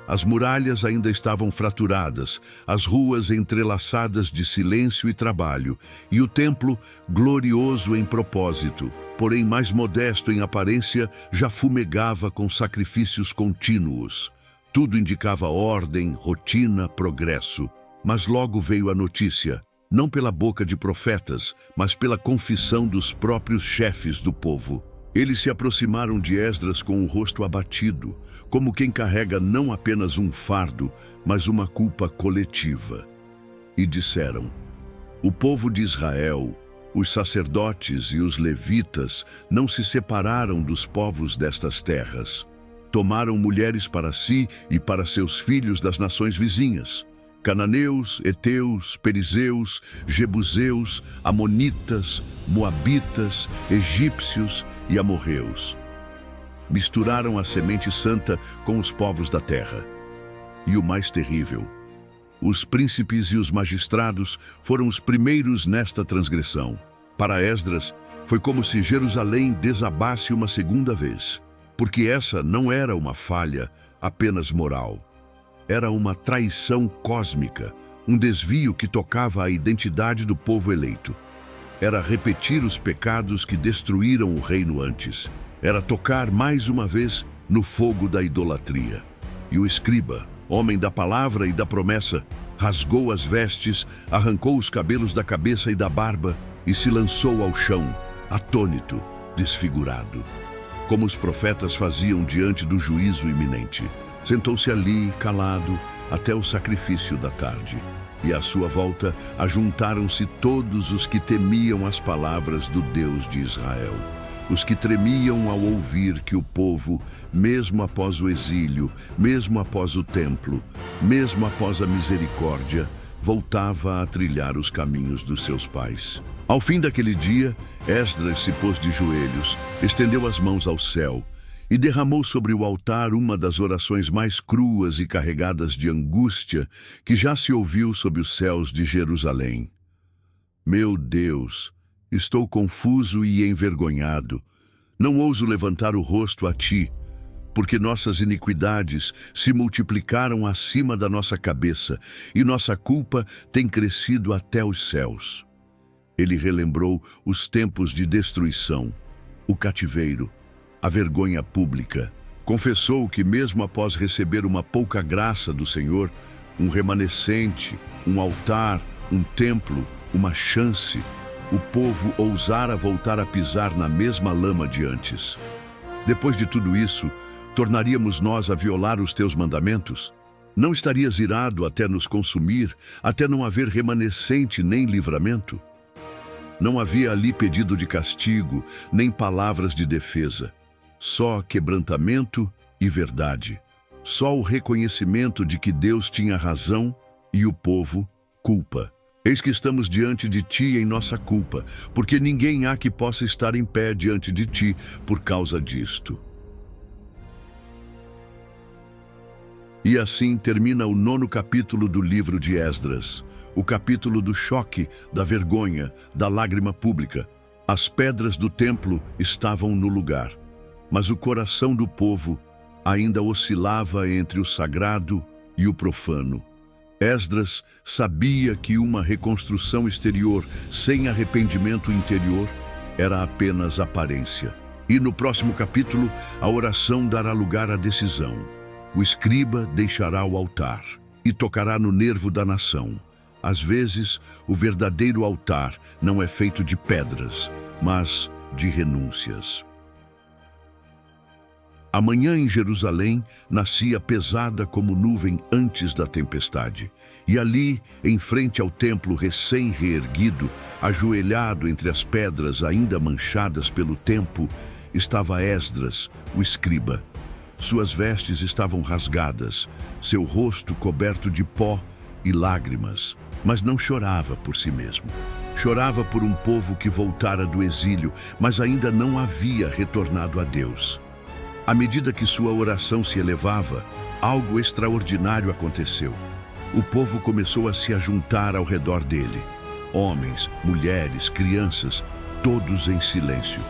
As muralhas ainda estavam fraturadas, as ruas entrelaçadas de silêncio e trabalho, e o templo, glorioso em propósito, porém mais modesto em aparência, já fumegava com sacrifícios contínuos. Tudo indicava ordem, rotina, progresso. Mas logo veio a notícia, não pela boca de profetas, mas pela confissão dos próprios chefes do povo. Eles se aproximaram de Esdras com o rosto abatido, como quem carrega não apenas um fardo, mas uma culpa coletiva. E disseram: O povo de Israel, os sacerdotes e os levitas não se separaram dos povos destas terras. Tomaram mulheres para si e para seus filhos das nações vizinhas: cananeus, heteus, perizeus, jebuseus, amonitas, moabitas, egípcios e amorreus. Misturaram a semente santa com os povos da terra. E o mais terrível, os príncipes e os magistrados foram os primeiros nesta transgressão. Para Esdras, foi como se Jerusalém desabasse uma segunda vez, porque essa não era uma falha apenas moral. Era uma traição cósmica, um desvio que tocava a identidade do povo eleito. Era repetir os pecados que destruíram o reino antes. Era tocar mais uma vez no fogo da idolatria. E o escriba, homem da palavra e da promessa, rasgou as vestes, arrancou os cabelos da cabeça e da barba e se lançou ao chão, atônito, desfigurado, como os profetas faziam diante do juízo iminente. Sentou-se ali, calado, até o sacrifício da tarde. E à sua volta ajuntaram-se todos os que temiam as palavras do Deus de Israel. Os que tremiam ao ouvir que o povo, mesmo após o exílio, mesmo após o templo, mesmo após a misericórdia, voltava a trilhar os caminhos dos seus pais. Ao fim daquele dia, Esdras se pôs de joelhos, estendeu as mãos ao céu e derramou sobre o altar uma das orações mais cruas e carregadas de angústia que já se ouviu sob os céus de Jerusalém. Meu Deus, estou confuso e envergonhado. Não ouso levantar o rosto a ti, porque nossas iniquidades se multiplicaram acima da nossa cabeça e nossa culpa tem crescido até os céus. Ele relembrou os tempos de destruição, o cativeiro, a vergonha pública. Confessou que mesmo após receber uma pouca graça do Senhor, um remanescente, um altar, um templo, uma chance. O povo ousara voltar a pisar na mesma lama de antes. Depois de tudo isso, tornaríamos nós a violar os teus mandamentos? Não estarias irado até nos consumir, até não haver remanescente nem livramento? Não havia ali pedido de castigo, nem palavras de defesa. Só quebrantamento e verdade. Só o reconhecimento de que Deus tinha razão e o povo, culpa. Eis que estamos diante de ti em nossa culpa, porque ninguém há que possa estar em pé diante de ti por causa disto. E assim termina o 9º capítulo do livro de Esdras, o capítulo do choque, da vergonha, da lágrima pública. As pedras do templo estavam no lugar, mas o coração do povo ainda oscilava entre o sagrado e o profano. Esdras sabia que uma reconstrução exterior sem arrependimento interior era apenas aparência. E no próximo capítulo, a oração dará lugar à decisão. O escriba deixará o altar e tocará no nervo da nação. Às vezes, o verdadeiro altar não é feito de pedras, mas de renúncias. A manhã em Jerusalém nascia pesada como nuvem antes da tempestade. E ali, em frente ao templo recém-reerguido, ajoelhado entre as pedras ainda manchadas pelo tempo, estava Esdras, o escriba. Suas vestes estavam rasgadas, seu rosto coberto de pó e lágrimas, mas não chorava por si mesmo. Chorava por um povo que voltara do exílio, mas ainda não havia retornado a Deus. À medida que sua oração se elevava, algo extraordinário aconteceu. O povo começou a se ajuntar ao redor dele. Homens, mulheres, crianças, todos em silêncio.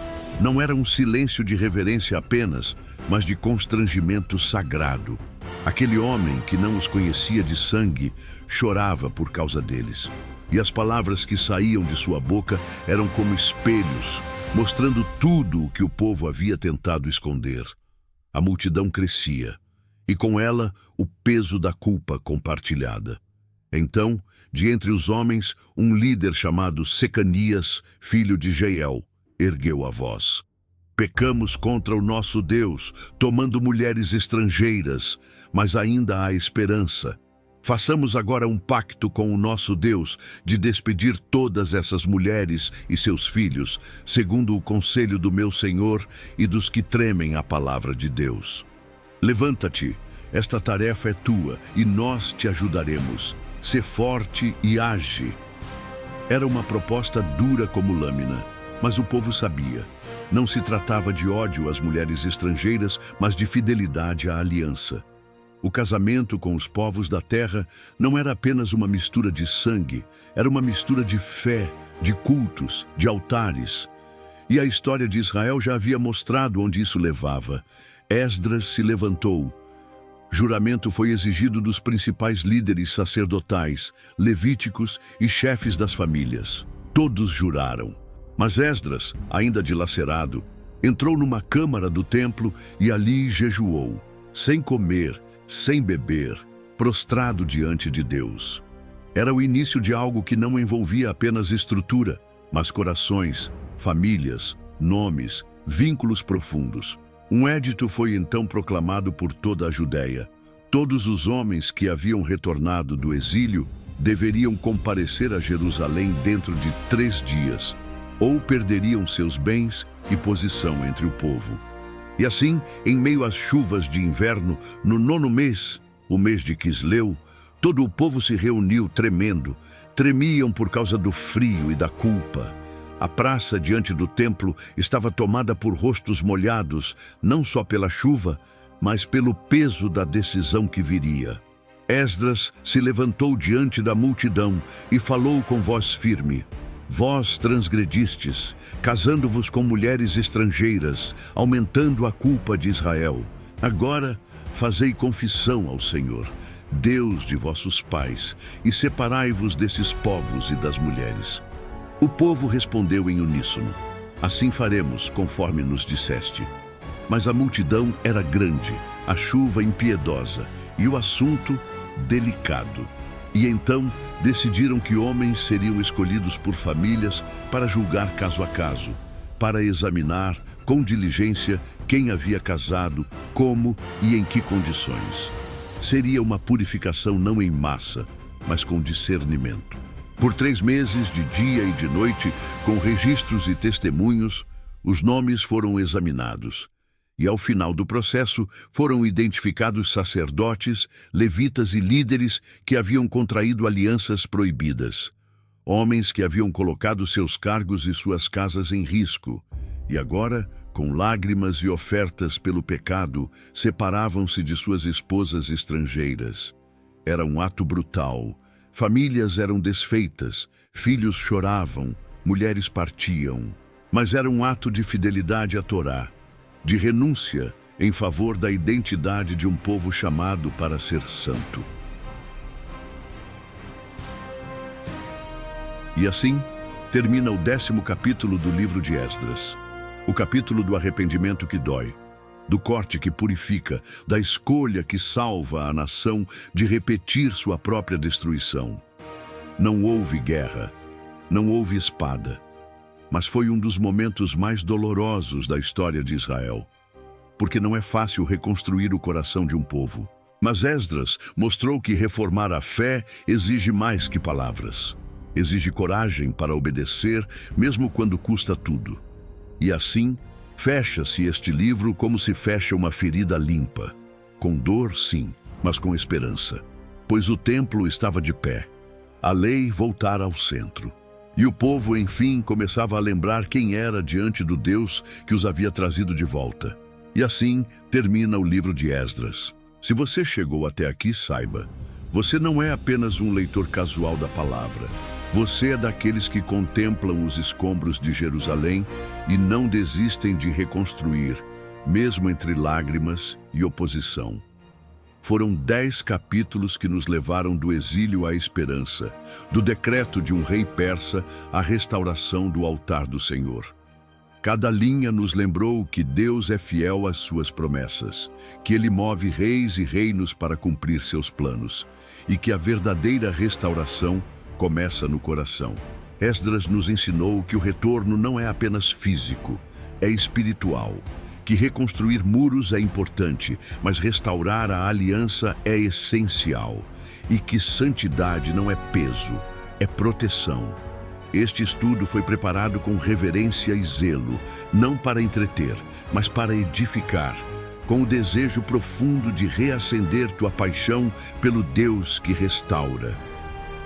Não era um silêncio de reverência apenas, mas de constrangimento sagrado. Aquele homem que não os conhecia de sangue chorava por causa deles. E as palavras que saíam de sua boca eram como espelhos, mostrando tudo o que o povo havia tentado esconder. A multidão crescia, e com ela o peso da culpa compartilhada. Então, de entre os homens, um líder chamado Secanias, filho de Jeiel, ergueu a voz. Pecamos contra o nosso Deus, tomando mulheres estrangeiras, mas ainda há esperança. Façamos agora um pacto com o nosso Deus de despedir todas essas mulheres e seus filhos, segundo o conselho do meu Senhor e dos que tremem a palavra de Deus. Levanta-te, esta tarefa é tua e nós te ajudaremos. Sê forte e age. Era uma proposta dura como lâmina, mas o povo sabia. Não se tratava de ódio às mulheres estrangeiras, mas de fidelidade à aliança. O casamento com os povos da terra não era apenas uma mistura de sangue, era uma mistura de fé, de cultos, de altares. E a história de Israel já havia mostrado onde isso levava. Esdras se levantou. Juramento foi exigido dos principais líderes sacerdotais, levíticos e chefes das famílias. Todos juraram. Mas Esdras, ainda dilacerado, entrou numa câmara do templo e ali jejuou, sem comer, sem beber, prostrado diante de Deus. Era o início de algo que não envolvia apenas estrutura, mas corações, famílias, nomes, vínculos profundos. Um édito foi então proclamado por toda a Judéia. Todos os homens que haviam retornado do exílio deveriam comparecer a Jerusalém dentro de 3 dias, ou perderiam seus bens e posição entre o povo. E assim, em meio às chuvas de inverno, no 9º mês, o mês de Quisleu, todo o povo se reuniu tremendo. Tremiam por causa do frio e da culpa. A praça diante do templo estava tomada por rostos molhados, não só pela chuva, mas pelo peso da decisão que viria. Esdras se levantou diante da multidão e falou com voz firme. Vós transgredistes, casando-vos com mulheres estrangeiras, aumentando a culpa de Israel. Agora, fazei confissão ao Senhor, Deus de vossos pais, e separai-vos desses povos e das mulheres. O povo respondeu em uníssono, assim faremos, conforme nos disseste. Mas a multidão era grande, a chuva impiedosa, e o assunto delicado. E então decidiram que homens seriam escolhidos por famílias para julgar caso a caso, para examinar com diligência quem havia casado, como e em que condições. Seria uma purificação não em massa, mas com discernimento. Por 3 meses, de dia e de noite, com registros e testemunhos, os nomes foram examinados. E ao final do processo foram identificados sacerdotes, levitas e líderes que haviam contraído alianças proibidas. Homens que haviam colocado seus cargos e suas casas em risco. E agora, com lágrimas e ofertas pelo pecado, separavam-se de suas esposas estrangeiras. Era um ato brutal. Famílias eram desfeitas, filhos choravam, mulheres partiam. Mas era um ato de fidelidade à Torá, de renúncia em favor da identidade de um povo chamado para ser santo. E assim, termina o 10º capítulo do livro de Esdras. O capítulo do arrependimento que dói, do corte que purifica, da escolha que salva a nação de repetir sua própria destruição. Não houve guerra, não houve espada, mas foi um dos momentos mais dolorosos da história de Israel, porque não é fácil reconstruir o coração de um povo. Mas Esdras mostrou que reformar a fé exige mais que palavras. Exige coragem para obedecer, mesmo quando custa tudo. E assim, fecha-se este livro como se fecha uma ferida limpa. Com dor, sim, mas com esperança. Pois o templo estava de pé. A lei voltara ao centro. E o povo, enfim, começava a lembrar quem era diante do Deus que os havia trazido de volta. E assim termina o livro de Esdras. Se você chegou até aqui, saiba, você não é apenas um leitor casual da palavra. Você é daqueles que contemplam os escombros de Jerusalém e não desistem de reconstruir, mesmo entre lágrimas e oposição. Foram 10 capítulos que nos levaram do exílio à esperança, do decreto de um rei persa à restauração do altar do Senhor. Cada linha nos lembrou que Deus é fiel às suas promessas, que Ele move reis e reinos para cumprir seus planos, e que a verdadeira restauração começa no coração. Esdras nos ensinou que o retorno não é apenas físico, é espiritual, que reconstruir muros é importante, mas restaurar a aliança é essencial, e que santidade não é peso, é proteção. Este estudo foi preparado com reverência e zelo, não para entreter, mas para edificar, com o desejo profundo de reacender tua paixão pelo Deus que restaura.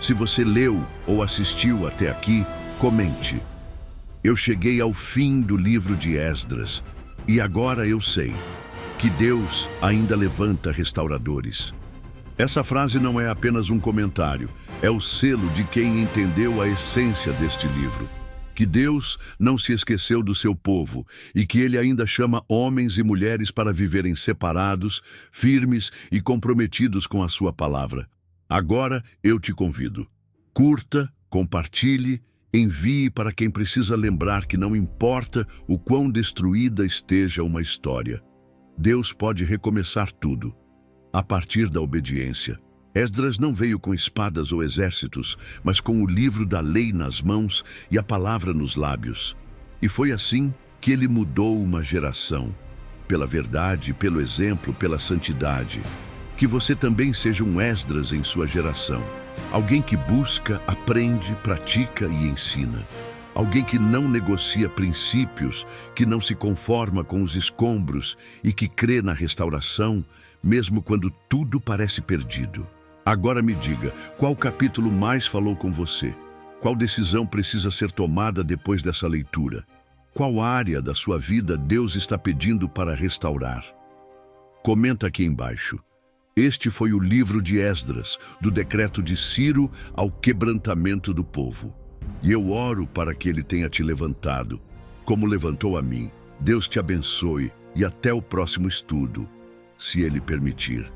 Se você leu ou assistiu até aqui, comente. Eu cheguei ao fim do livro de Esdras, e agora eu sei que Deus ainda levanta restauradores. Essa frase não é apenas um comentário, é o selo de quem entendeu a essência deste livro. Que Deus não se esqueceu do seu povo e que Ele ainda chama homens e mulheres para viverem separados, firmes e comprometidos com a sua palavra. Agora eu te convido. Curta, compartilhe, envie para quem precisa lembrar que não importa o quão destruída esteja uma história. Deus pode recomeçar tudo, a partir da obediência. Esdras não veio com espadas ou exércitos, mas com o livro da lei nas mãos e a palavra nos lábios. E foi assim que ele mudou uma geração. Pela verdade, pelo exemplo, pela santidade. Que você também seja um Esdras em sua geração. Alguém que busca, aprende, pratica e ensina. Alguém que não negocia princípios, que não se conforma com os escombros e que crê na restauração, mesmo quando tudo parece perdido. Agora me diga, qual capítulo mais falou com você? Qual decisão precisa ser tomada depois dessa leitura? Qual área da sua vida Deus está pedindo para restaurar? Comenta aqui embaixo. Este foi o livro de Esdras, do decreto de Ciro ao quebrantamento do povo. E eu oro para que Ele tenha te levantado, como levantou a mim. Deus te abençoe e até o próximo estudo, se Ele permitir.